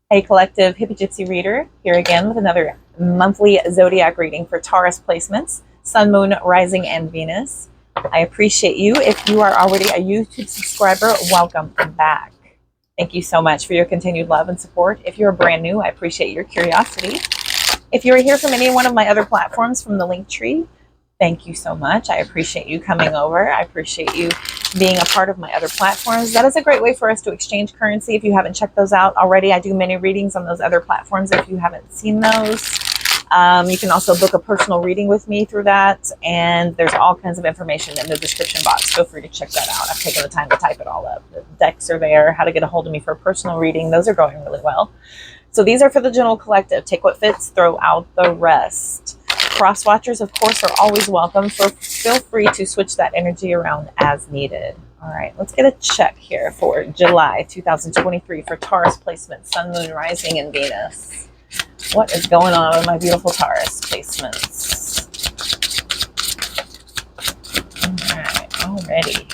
Hey Collective, Hippie Gypsy Reader, here again with another monthly zodiac reading for Taurus placements, Sun, Moon, Rising, and Venus. I appreciate you. If you are already a YouTube subscriber, welcome back. Thank you so much for your continued love and support. If you're brand new, I appreciate your curiosity. If you're here from any one of my other platforms from the link tree, thank you so much. I appreciate you coming over. I appreciate you being a part of my other platforms. That is a great way for us to exchange currency. If you haven't checked those out already, I do many readings on those other platforms if you haven't seen those. You can also book a personal reading with me through that, and there's all kinds of information in the description box. Feel free to check that out. I've taken the time to type it all up. The decks are there, how to get a hold of me for a personal reading. Those are going really well. So these are for the general collective. Take what fits, throw out the rest. Cross watchers, of course, are always welcome. So feel free to switch that energy around as needed. All right, let's get a check here for July 2023 for Taurus placements, Sun, Moon, Rising, and Venus. What is going on with my beautiful Taurus placements? All right, already.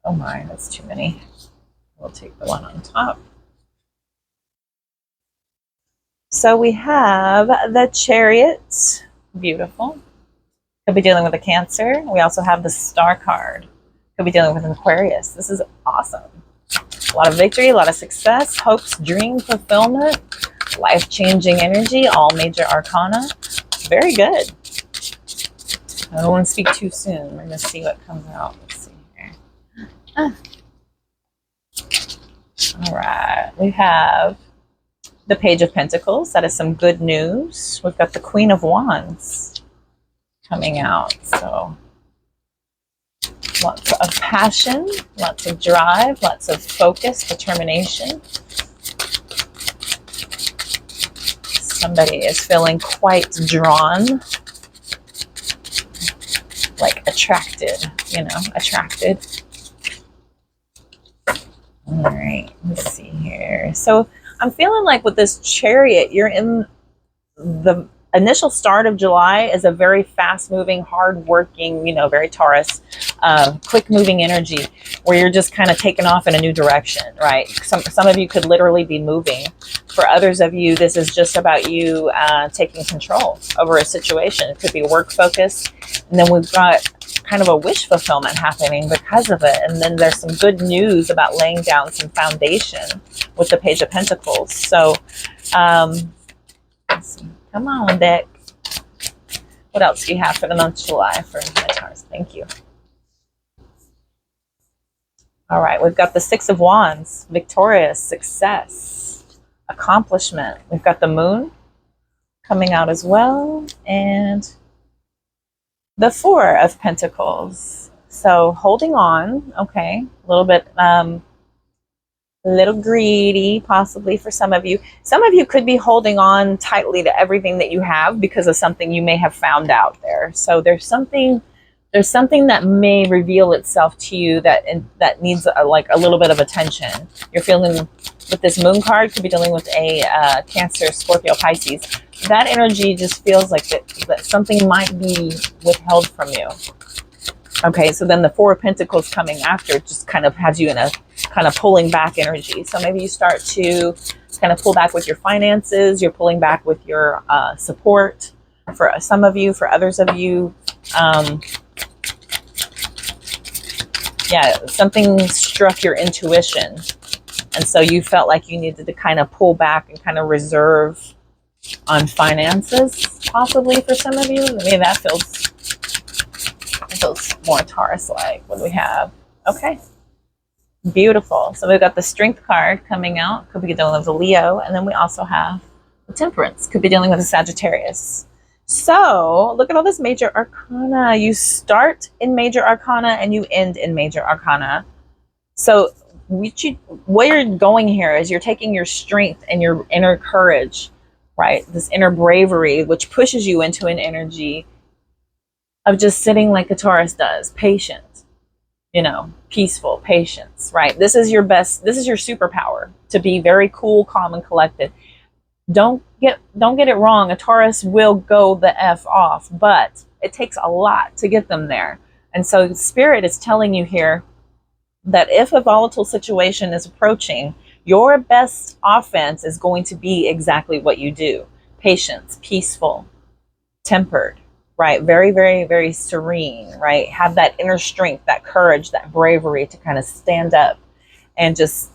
Oh my, that's too many. We'll take the one on top. So we have the Chariot, beautiful. Could be dealing with a Cancer. We also have the Star card. Could be dealing with an Aquarius. This is awesome. A lot of victory, a lot of success, hopes, dream fulfillment, life-changing energy, all major arcana. Very good. I don't want to speak too soon. We're going to see what comes out. Let's see here. All right. We have the Page of Pentacles. That is some good news. We've got the Queen of Wands coming out. So lots of passion, lots of drive, lots of focus, determination. Somebody is feeling quite drawn, like attracted, you know, attracted. All right, let's see here. So I'm feeling like with this Chariot, you're in the initial start of July is a very fast-moving, hard-working, you know, very Taurus, quick-moving energy where you're just kind of taking off in a new direction, right? Some of you could literally be moving. For others of you, this is just about you taking control over a situation. It could be work focus, and then we've got kind of a wish fulfillment happening because of it. And then there's some good news about laying down some foundation with the Page of Pentacles. So, let's see. Come on, deck. What else do you have for the month of July for my Taurus? Thank you. All right, we've got the Six of Wands, victorious, success, accomplishment. We've got the Moon coming out as well, and the Four of Pentacles. So holding on, okay, a little bit, a little greedy possibly for some of you. Some of you could be holding on tightly to everything that you have because of something you may have found out there. So there's something that may reveal itself to you that needs like a little bit of attention. You're feeling with this Moon card, could be dealing with a Cancer, Scorpio, Pisces. That energy just feels like that something might be withheld from you. Okay, so then the Four of Pentacles coming after just kind of has you in a kind of pulling back energy. So maybe you start to kind of pull back with your finances. You're pulling back with your support. For some of you, for others of you, yeah, something struck your intuition. And so you felt like you needed to kind of pull back and kind of reserve on finances, possibly for some of you. I mean, that feels more Taurus-like. What do we have? Okay. Beautiful. So we've got the Strength card coming out. Could be dealing with a Leo. And then we also have the Temperance. Could be dealing with a Sagittarius. So look at all this major arcana. You start in major arcana and you end in major arcana. So what you're going here is you're taking your strength and your inner courage, right? This inner bravery, which pushes you into an energy of just sitting like a Taurus does, patient, you know, peaceful, patience, right? This is your superpower, to be very cool, calm, and collected. Don't get it wrong. A Taurus will go the F off, but it takes a lot to get them there. And so Spirit is telling you here, that if a volatile situation is approaching, your best offense is going to be exactly what you do. Patience, peaceful, tempered, right? Very, very, very serene, right? Have that inner strength, that courage, that bravery to kind of stand up and just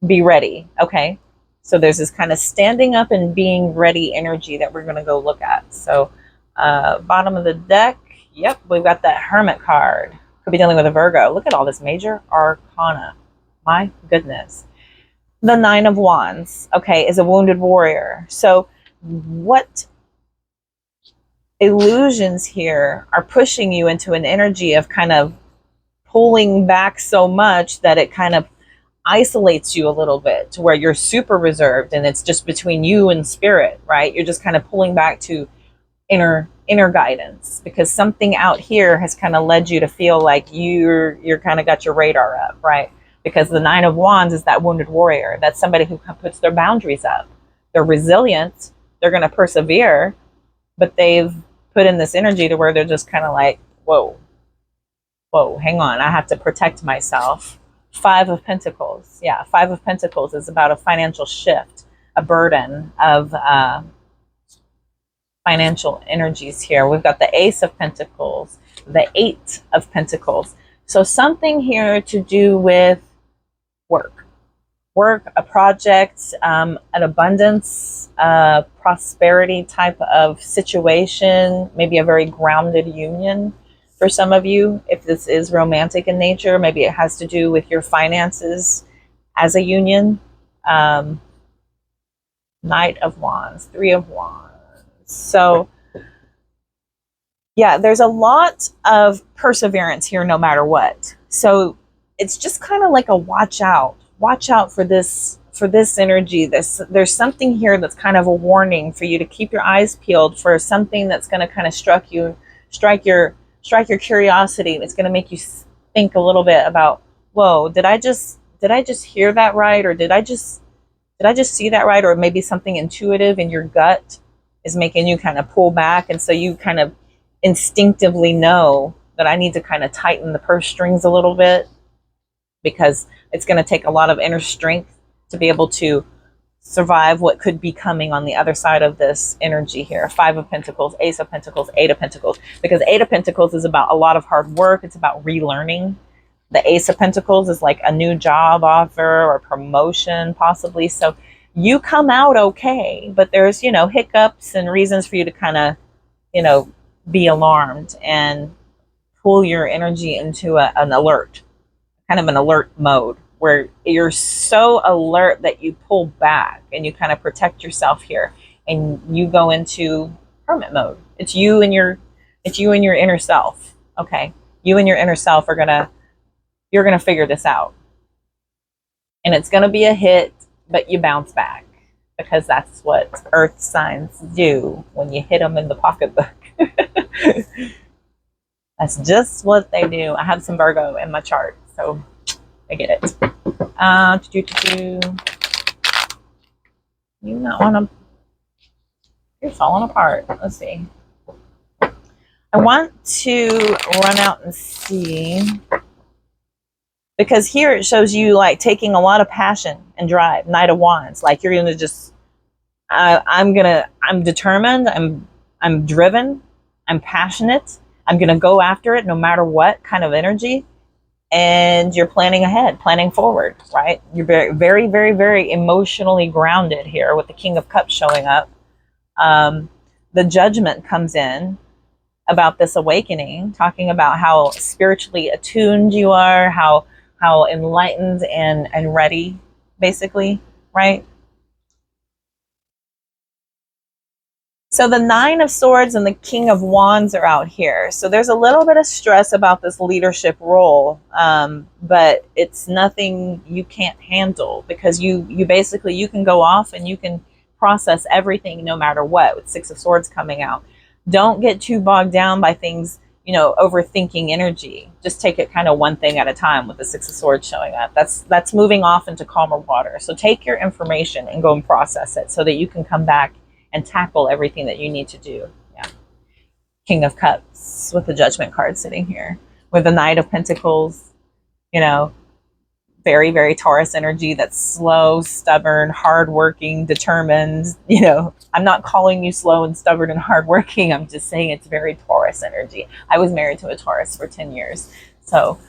be ready, okay? So there's this kind of standing up and being ready energy that we're going to go look at. So bottom of the deck, yep, we've got that Hermit card. Could be dealing with a Virgo. Look at all this major arcana. My goodness. The Nine of Wands, okay, is a wounded warrior. So what illusions here are pushing you into an energy of kind of pulling back so much that it kind of isolates you a little bit to where you're super reserved and it's just between you and spirit, right? You're just kind of pulling back to inner guidance because something out here has kind of led you to feel like you're kind of got your radar up, right? Because the Nine of Wands is that wounded warrior. That's somebody who puts their boundaries up. They're resilient. They're going to persevere, but they've put in this energy to where they're just kind of like, whoa, hang on. I have to protect myself. Five of Pentacles. Yeah, Five of Pentacles is about a financial shift, a burden of financial energies here. We've got the Ace of Pentacles, the Eight of Pentacles. So something here to do with work, a project, an abundance, prosperity type of situation, maybe a very grounded union for some of you. If this is romantic in nature, maybe it has to do with your finances as a union. Knight of Wands, Three of Wands. So yeah, there's a lot of perseverance here no matter what. So it's just kind of like a watch out for this energy. There's something here that's kind of a warning for you to keep your eyes peeled for something that's going to kind of strike your curiosity. It's going to make you think a little bit about, whoa, did I just hear that right, or did I just see that right? Or maybe something intuitive in your gut is making you kind of pull back, and so you kind of instinctively know that I need to kind of tighten the purse strings a little bit, because it's going to take a lot of inner strength to be able to survive what could be coming on the other side of this energy here. Five of Pentacles, Ace of Pentacles, Eight of Pentacles, because Eight of Pentacles is about a lot of hard work. It's about relearning. The Ace of Pentacles is like a new job offer or promotion possibly. So you come out okay, but there's, hiccups and reasons for you to kind of, be alarmed and pull your energy into an alert, kind of an alert mode where you're so alert that you pull back and you kind of protect yourself here and you go into hermit mode. It's you and your inner self. Okay. You and your inner self you're going to figure this out, and it's going to be a hit, but you bounce back, because that's what earth signs do when you hit them in the pocketbook. That's just what they do. I have some Virgo in my chart, so I get it. You not want to. You're falling apart. Let's see. I want to run out and see, because here it shows you like taking a lot of passion and drive. Knight of Wands, like you're gonna just. I'm determined. I'm driven. I'm passionate. I'm gonna go after it no matter what kind of energy. And you're planning ahead, planning forward, right? You're very, very, very, very emotionally grounded here with the King of Cups showing up. The Judgment comes in about this awakening, talking about how spiritually attuned you are, how enlightened and ready, basically, right? So the Nine of Swords and the King of Wands are out here. So there's a little bit of stress about this leadership role, but it's nothing you can't handle, because you basically, you can go off and you can process everything no matter what, with Six of Swords coming out. Don't get too bogged down by things, overthinking energy. Just take it kind of one thing at a time with the Six of Swords showing up. That's moving off into calmer water. So take your information and go and process it so that you can come back and tackle everything that you need to do. Yeah. King of Cups with the Judgment card sitting here, with the Knight of Pentacles, very, very Taurus energy that's slow, stubborn, hardworking, determined. You know, I'm not calling you slow and stubborn and hardworking. I'm just saying it's very Taurus energy. I was married to a Taurus for 10 years. So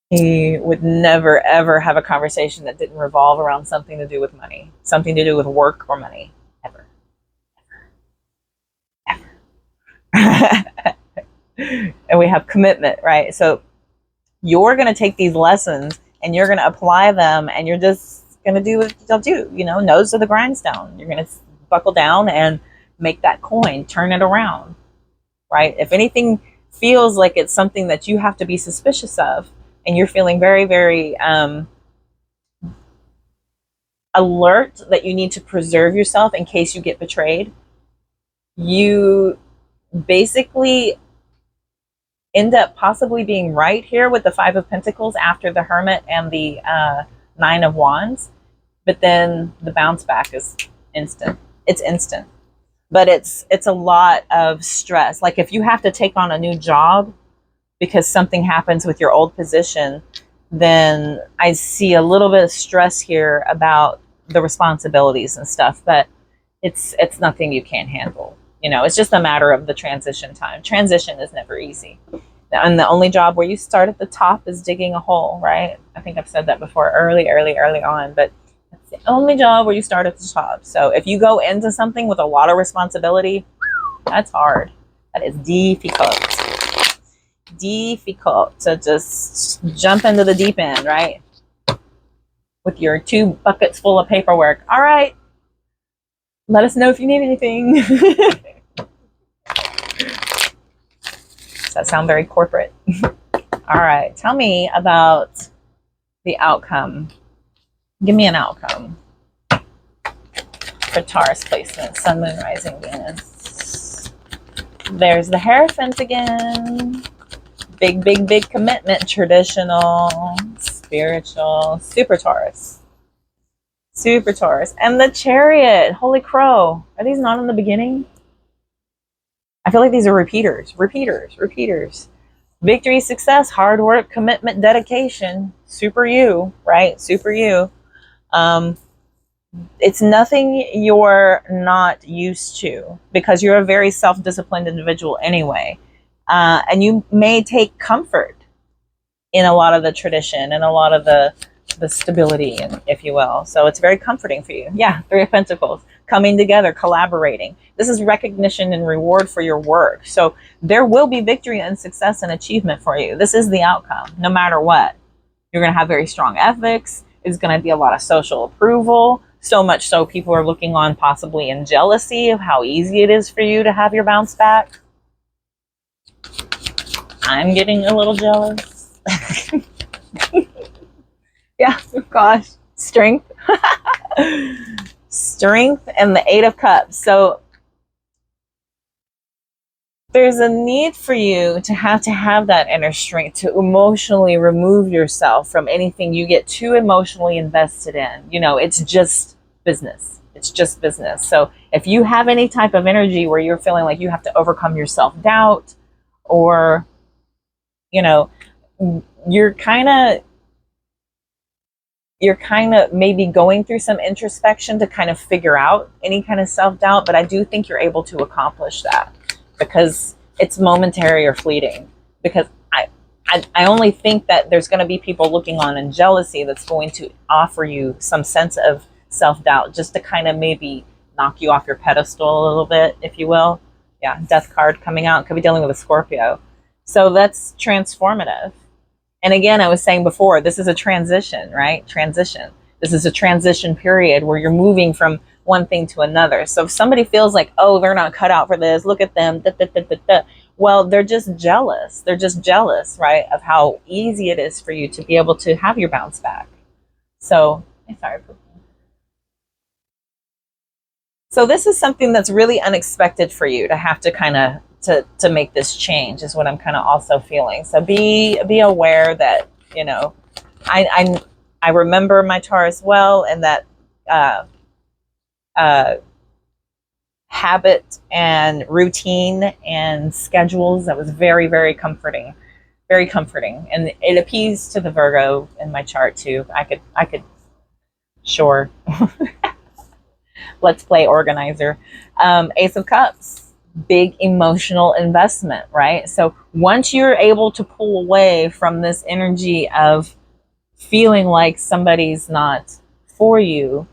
he would never, ever have a conversation that didn't revolve around something to do with money, something to do with work or money. Ever. Ever. And we have commitment, right? So you're going to take these lessons and you're going to apply them, and you're just going to do what they'll do, you know, nose to the grindstone. You're going to buckle down and make that coin, turn it around, right? If anything feels like it's something that you have to be suspicious of, and you're feeling very, very alert that you need to preserve yourself in case you get betrayed, you basically end up possibly being right here with the Five of Pentacles after the Hermit and the Nine of Wands. But then the bounce back is instant. It's instant. But it's a lot of stress. Like if you have to take on a new job because something happens with your old position, then I see a little bit of stress here about the responsibilities and stuff. But it's nothing you can't handle. You know, it's just a matter of the transition time. Transition is never easy. And the only job where you start at the top is digging a hole, right? I think I've said that before early on, but it's the only job where you start at the top. So if you go into something with a lot of responsibility, that's hard. That is difficult. Difficult to just jump into the deep end, right? With your 2 buckets full of paperwork. All right. Let us know if you need anything. Does that sound very corporate? All right. Tell me about the outcome. Give me an outcome for Taurus placement. Sun, Moon, Rising, Venus. There's the Hierophant again. Big, big, big commitment. Traditional, spiritual, super Taurus. Super Taurus. And the Chariot. Holy crow. Are these not in the beginning? I feel like these are repeaters. Victory, success, hard work, commitment, dedication. Super you, right? Super you. It's nothing you're not used to because you're a very self-disciplined individual anyway. And you may take comfort in a lot of the tradition and a lot of the stability, if you will. So it's very comforting for you. Yeah, 3 of Pentacles. Coming together, collaborating. This is recognition and reward for your work. So there will be victory and success and achievement for you. This is the outcome, no matter what. You're going to have very strong ethics. It's going to be a lot of social approval. So much so people are looking on possibly in jealousy of how easy it is for you to have your bounce back. I'm getting a little jealous. Yeah, gosh. Strength. Strength and the 8 of Cups. So there's a need for you to have that inner strength to emotionally remove yourself from anything you get too emotionally invested in. You know, it's just business. It's just business. So if you have any type of energy where you're feeling like you have to overcome your self-doubt, or, you know, you're kind of maybe going through some introspection to kind of figure out any kind of self-doubt, but I do think you're able to accomplish that because it's momentary or fleeting. Because I only think that there's going to be people looking on in jealousy that's going to offer you some sense of self-doubt just to kind of maybe knock you off your pedestal a little bit, if you will. Yeah, Death card coming out. Could be dealing with a Scorpio. So that's transformative. And again, I was saying before, this is a transition, right? Transition. This is a transition period where you're moving from one thing to another. So if somebody feels like, oh, they're not cut out for this, look at them, well, they're just jealous. They're just jealous, right, of how easy it is for you to be able to have your bounce back. So, sorry. So this is something that's really unexpected for you to have to kind of to make this change is what I'm kind of also feeling. So be aware that, you know, I remember my Taurus well, and that habit and routine and schedules, that was very, very comforting very comforting, and it appeals to the Virgo in my chart too. I could, sure. Let's play organizer. Ace of Cups, big emotional investment, right? So once you're able to pull away from this energy of feeling like somebody's not for you,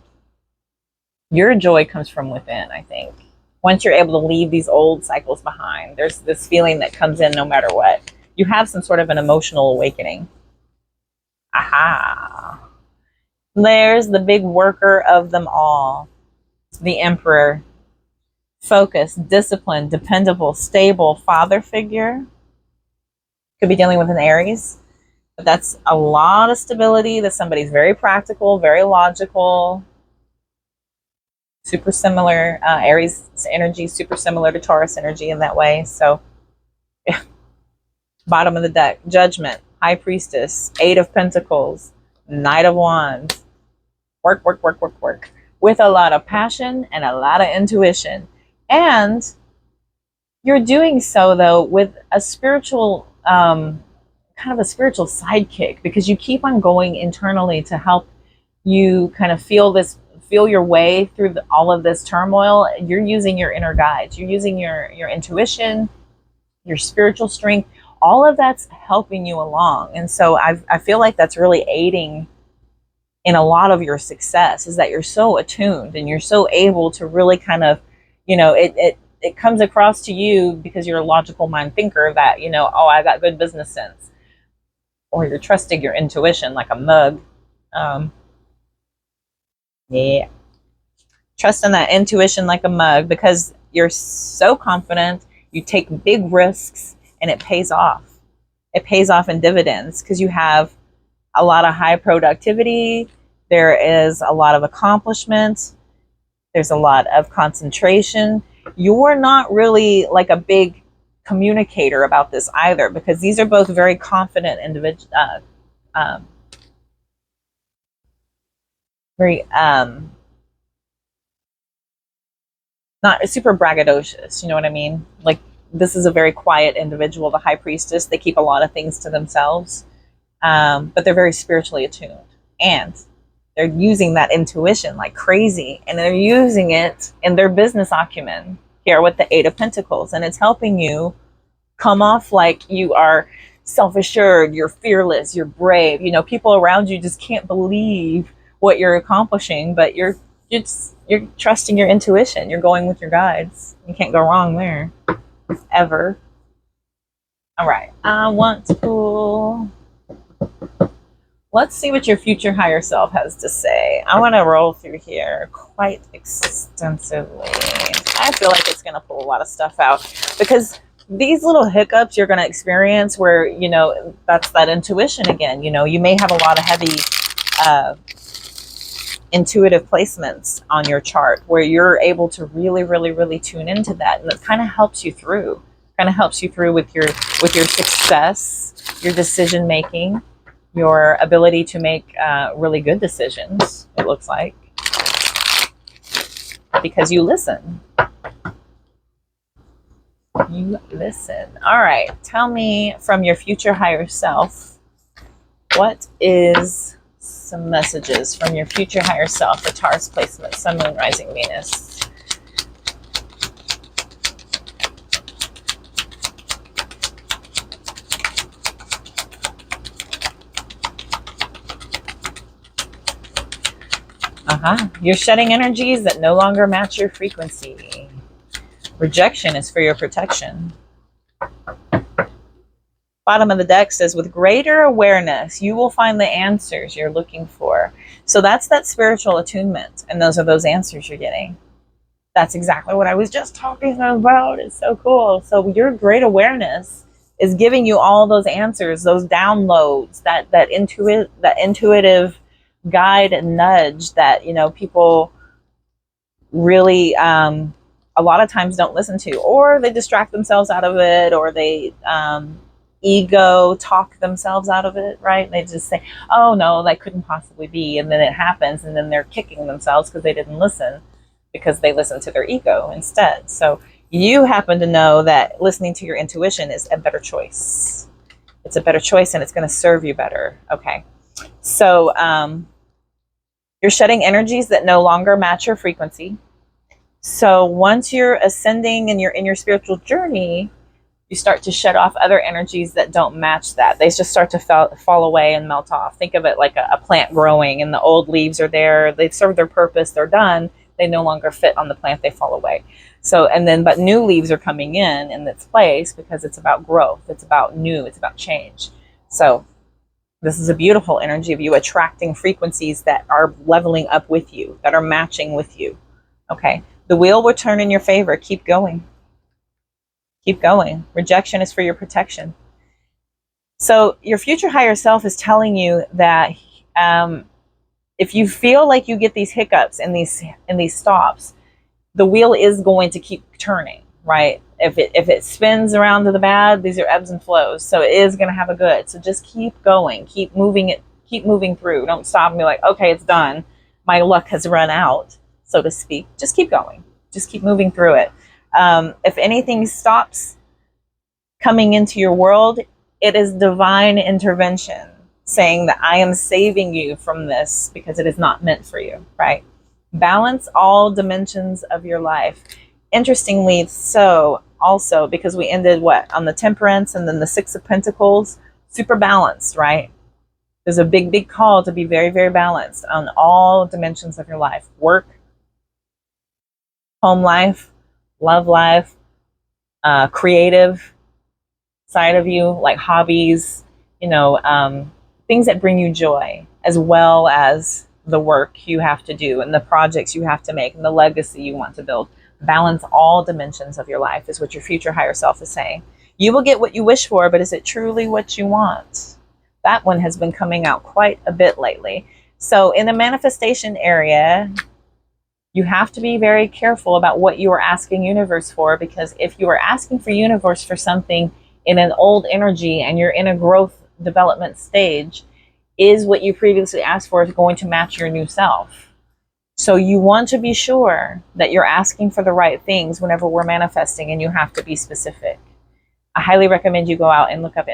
your joy comes from within, I think. Once you're able to leave these old cycles behind, there's this feeling that comes in no matter what. You have some sort of an emotional awakening. Aha. There's the big worker of them all, the Emperor. Focused, disciplined, dependable, stable father figure. Could be dealing with an Aries. But that's a lot of stability, that somebody's very practical, very logical. Super similar, Aries energy, super similar to Taurus energy in that way. So, yeah. Bottom of the deck, Judgment, High Priestess, Eight of Pentacles, Knight of Wands. Work, work, work, work, work. With a lot of passion and a lot of intuition. And you're doing so, though, with a spiritual, kind of a spiritual sidekick, because you keep on going internally to help you kind of feel your way through all of this turmoil. You're using your inner guides. You're using your intuition, your spiritual strength. All of that's helping you along. And so I feel like that's really aiding in a lot of your success, is that you're so attuned and you're so able to really kind of, it comes across to you because you're a logical mind thinker that, oh, I got good business sense. Or you're trusting your intuition like a mug. Yeah. Trusting that intuition like a mug because you're so confident, you take big risks, and it pays off. It pays off in dividends because you have a lot of high productivity. There is a lot of accomplishment. There's a lot of concentration. You're not really like a big communicator about this either, because these are both very confident individuals, very not super braggadocious, you know what I mean? Like, this is a very quiet individual, the High Priestess. They keep a lot of things to themselves, but they're very spiritually attuned, and they're using that intuition like crazy, and they're using it in their business acumen here with the Eight of Pentacles, and it's helping you come off like you are self-assured, you're fearless, you're brave. People around you just can't believe what you're accomplishing, but you're trusting your intuition. You're going with your guides. You can't go wrong there, ever. All right, I want to pull. Let's see what your future higher self has to say. I want to roll through here quite extensively. I feel like it's going to pull a lot of stuff out, because these little hiccups you're going to experience where, that's that intuition again. You may have a lot of heavy intuitive placements on your chart where you're able to really, really, really tune into that. And it kind of helps you through. With your success, your decision making, your ability to make really good decisions, it looks like, because you listen. You listen. All right. Tell me from your future higher self, what is some messages from your future higher self for Taurus placement, Sun, Moon, Rising, Venus? You're shedding energies that no longer match your frequency. Rejection is for your protection. Bottom of the deck says, with greater awareness, you will find the answers you're looking for. So that's that spiritual attunement. And those are those answers you're getting. That's exactly what I was just talking about. It's so cool. So your great awareness is giving you all those answers, those downloads, that intuitive guide and nudge that, people really a lot of times don't listen to, or they distract themselves out of it, or they ego talk themselves out of it, right? They just say, oh no, that couldn't possibly be, and then it happens, and then they're kicking themselves because they didn't listen, because they listened to their ego instead. So you happen to know that listening to your intuition is a better choice. It's a better choice and it's going to serve you better. Okay. So you're shedding energies that no longer match your frequency. So once you're ascending and you're in your spiritual journey, you start to shed off other energies that don't match that. They just start to fall away and melt off. Think of it like a plant growing, and the old leaves are there. They've served their purpose. They're done. They no longer fit on the plant. They fall away. So, but new leaves are coming in its place, because it's about growth. It's about new. It's about change. So this is a beautiful energy of you attracting frequencies that are leveling up with you, that are matching with you. Okay. The wheel will turn in your favor. Keep going. Keep going. Rejection is for your protection. So your future higher self is telling you that if you feel like you get these hiccups and these stops, the wheel is going to keep turning, right? If it spins around to the bad, these are ebbs and flows. So it is going to have a good. So just keep going. Keep moving it. Keep moving through. Don't stop and be like, okay, it's done. My luck has run out, so to speak. Just keep going. Just keep moving through it. If anything stops coming into your world, it is divine intervention saying that I am saving you from this because it is not meant for you, right? Balance all dimensions of your life. Interestingly, so also because we ended on the Temperance and then the Six of Pentacles, super balanced, right? There's a big call to be very, very balanced on all dimensions of your life. Work, home life, love life, creative side of you, like hobbies, things that bring you joy, as well as the work you have to do and the projects you have to make and the legacy you want to build. Balance all dimensions of your life is what your future higher self is saying. You will get what you wish for, but is it truly what you want? That one has been coming out quite a bit lately. So in the manifestation area, you have to be very careful about what you are asking universe for, because if you are asking for universe for something in an old energy and you're in a growth development stage, is what you previously asked for is going to match your new self. So you want to be sure that you're asking for the right things whenever we're manifesting, and you have to be specific. I highly recommend you go out and look up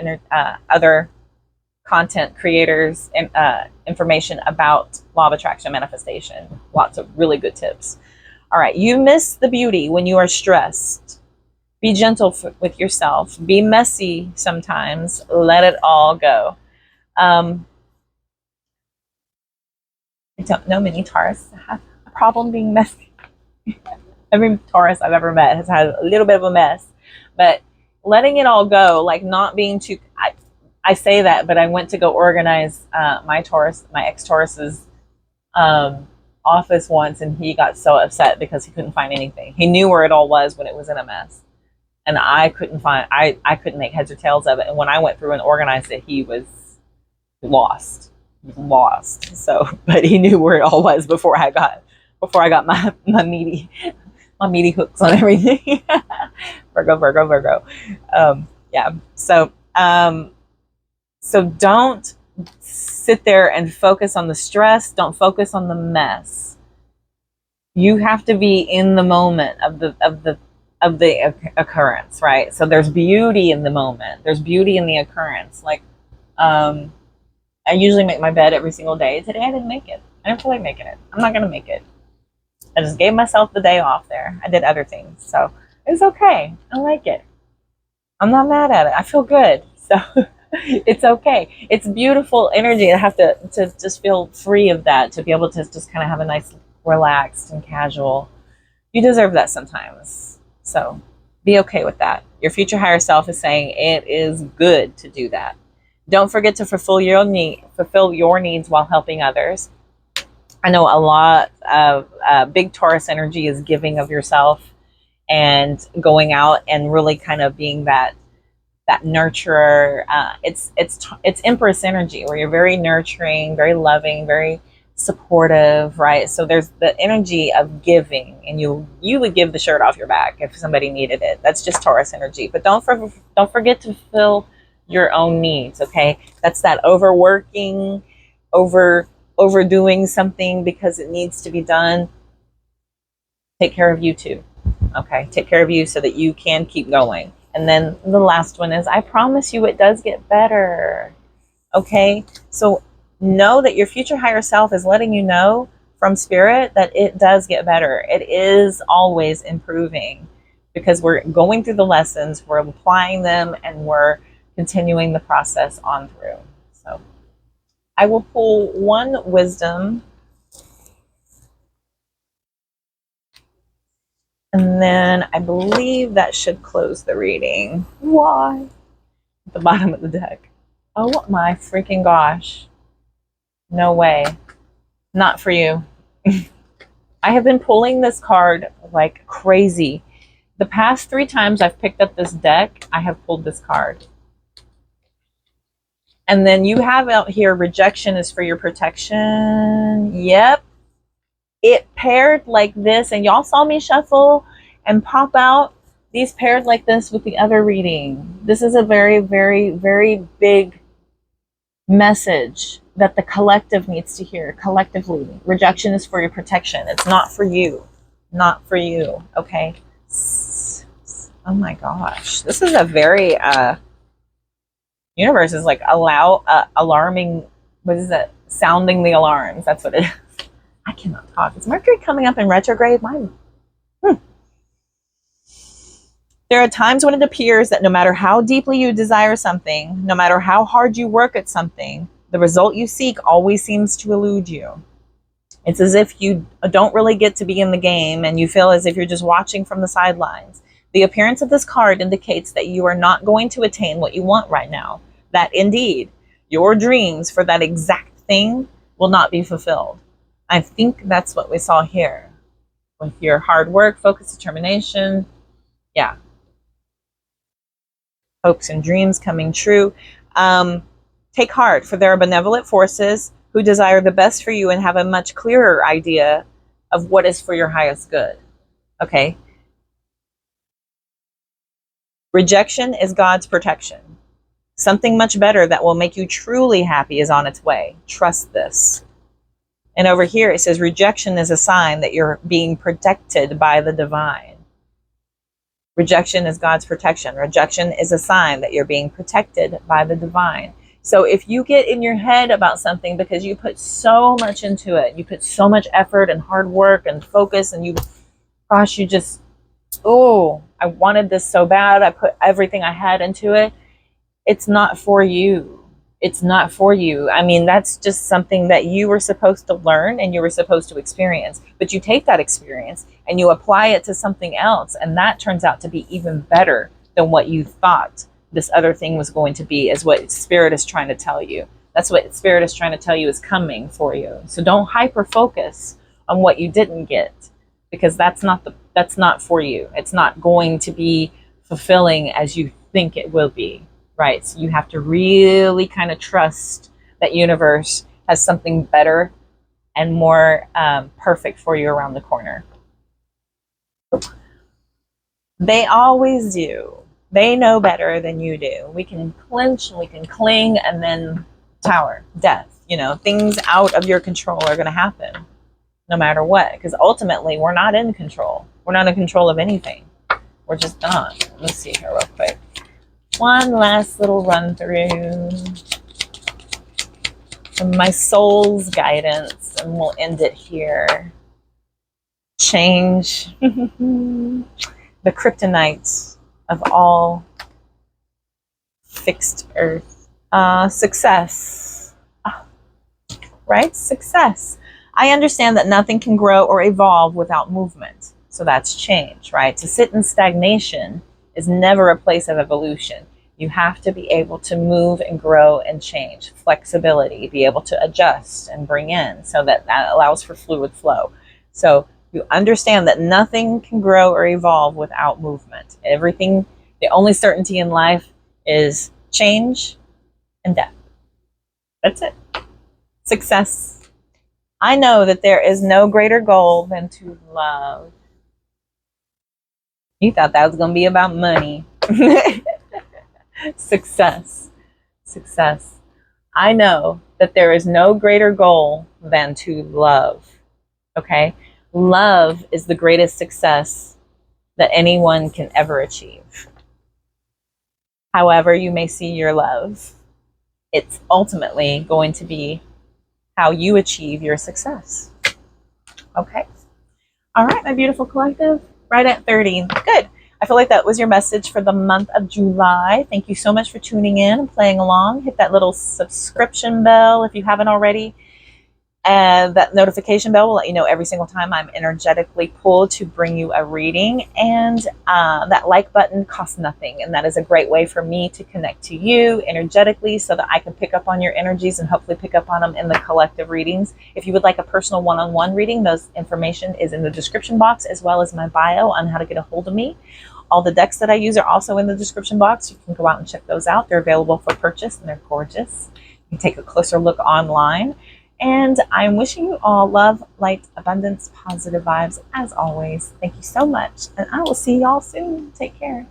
other content creators and information about law of attraction manifestation. Lots of really good tips. All right, you miss the beauty when you are stressed. Be gentle with yourself. Be messy sometimes. Let it all go. I don't know many Taurus have a problem being messy. Every Taurus I've ever met has had a little bit of a mess, but letting it all go, like not being too. I say that, but I went to go organize my ex-Taurus's office once, and he got so upset because he couldn't find anything. He knew where it all was when it was in a mess, and I couldn't make heads or tails of it. And when I went through and organized it, he was lost. So, but he knew where it all was before I got my meaty hooks on everything. Virgo. Yeah. So don't sit there and focus on the stress. Don't focus on the mess. You have to be in the moment of the occurrence, right? So there's beauty in the moment. There's beauty in the occurrence. Like, I usually make my bed every single day. Today I didn't make it. I didn't feel like making it. I'm not gonna make it. I just gave myself the day off there. I did other things, so it's okay. I like it. I'm not mad at it. I feel good. So it's okay. It's beautiful energy. I have to just feel free of that, to be able to just kind of have a nice, relaxed and casual. You deserve that sometimes. So be okay with that. Your future higher self is saying it is good to do that. Don't forget to fulfill your needs while helping others. I know a lot of big Taurus energy is giving of yourself and going out and really kind of being that nurturer. It's Empress energy, where you're very nurturing, very loving, very supportive, right? So there's the energy of giving, and you would give the shirt off your back if somebody needed it. That's just Taurus energy. But don't forget to fulfill your own needs. Okay, that's that overworking, overdoing something because it needs to be done. Take care of you too. Okay, take care of you so that you can keep going. And then the last one is, I promise you it does get better. Okay? So know that your future higher self is letting you know from spirit that it does get better. It is always improving because we're going through the lessons, we're applying them, and we're continuing the process on through. So I will pull one wisdom, and then I believe that should close the reading. Why? At the bottom of the deck. Oh my freaking gosh. No way. Not for you. I have been pulling this card like crazy. The past 3 times I've picked up this deck, I have pulled this card. And then you have out here, rejection is for your protection. Yep. It paired like this, and y'all saw me shuffle and pop out. These paired like this with the other reading. This is a very, very, very big message that the collective needs to hear collectively. Rejection is for your protection. It's not for you. Not for you. Okay. Oh my gosh. This is a very, universe is like alarming. What is it? Sounding the alarms. That's what it is. I cannot talk. Is Mercury coming up in retrograde? There are times when it appears that no matter how deeply you desire something, no matter how hard you work at something, the result you seek always seems to elude you. It's as if you don't really get to be in the game and you feel as if you're just watching from the sidelines. The appearance of this card indicates that you are not going to attain what you want right now. That indeed, your dreams for that exact thing will not be fulfilled. I think that's what we saw here. With your hard work, focus, determination. Yeah. Hopes and dreams coming true. Take heart, for there are benevolent forces who desire the best for you and have a much clearer idea of what is for your highest good. Okay? Rejection is God's protection. Something much better that will make you truly happy is on its way. Trust this. And over here it says rejection is a sign that you're being protected by the divine. Rejection is God's protection. Rejection is a sign that you're being protected by the divine. So if you get in your head about something because you put so much into it, you put so much effort and hard work and focus, and you just, oh, I wanted this so bad. I put everything I had into it. It's not for you. It's not for you. I mean, that's just something that you were supposed to learn and you were supposed to experience. But you take that experience and you apply it to something else, and that turns out to be even better than what you thought this other thing was going to be, is what Spirit is trying to tell you. That's what Spirit is trying to tell you is coming for you. So don't hyper focus on what you didn't get, because that's not for you. It's not going to be fulfilling as you think it will be. Right? So you have to really kind of trust that universe has something better and more perfect for you around the corner. They always do. They know better than you do. We can clinch, we can cling, and then tower, death. You know, things out of your control are going to happen no matter what, because ultimately we're not in control. We're not in control of anything. We're just not. Let's see here real quick. One last little run through from my soul's guidance, and we'll end it here. Change. The kryptonite of all fixed earth. Success. Right? Success. I understand that nothing can grow or evolve without movement. So that's change, right? To sit in stagnation is never a place of evolution. You have to be able to move and grow and change. Flexibility, be able to adjust and bring in, so that allows for fluid flow. So you understand that nothing can grow or evolve without movement. Everything, the only certainty in life is change and death. That's it. Success. I know that there is no greater goal than to love. You thought that was going to be about money. Success. Success. I know that there is no greater goal than to love. Okay? Love is the greatest success that anyone can ever achieve. however you may see your love, it's ultimately going to be how you achieve your success. Okay. All right, my beautiful collective. Right at 30. Good. I feel like that was your message for the month of July. Thank you so much for tuning in and playing along. Hit that little subscription bell if you haven't already. And that notification bell will let you know every single time I'm energetically pulled to bring you a reading. And that like button costs nothing. And that is a great way for me to connect to you energetically so that I can pick up on your energies and hopefully pick up on them in the collective readings. If you would like a personal one-on-one reading, those information is in the description box as well as my bio on how to get a hold of me. All the decks that I use are also in the description box. You can go out and check those out. They're available for purchase and they're gorgeous. You can take a closer look online. And I'm wishing you all love, light, abundance, positive vibes as always. Thank you so much. And I will see y'all soon. Take care.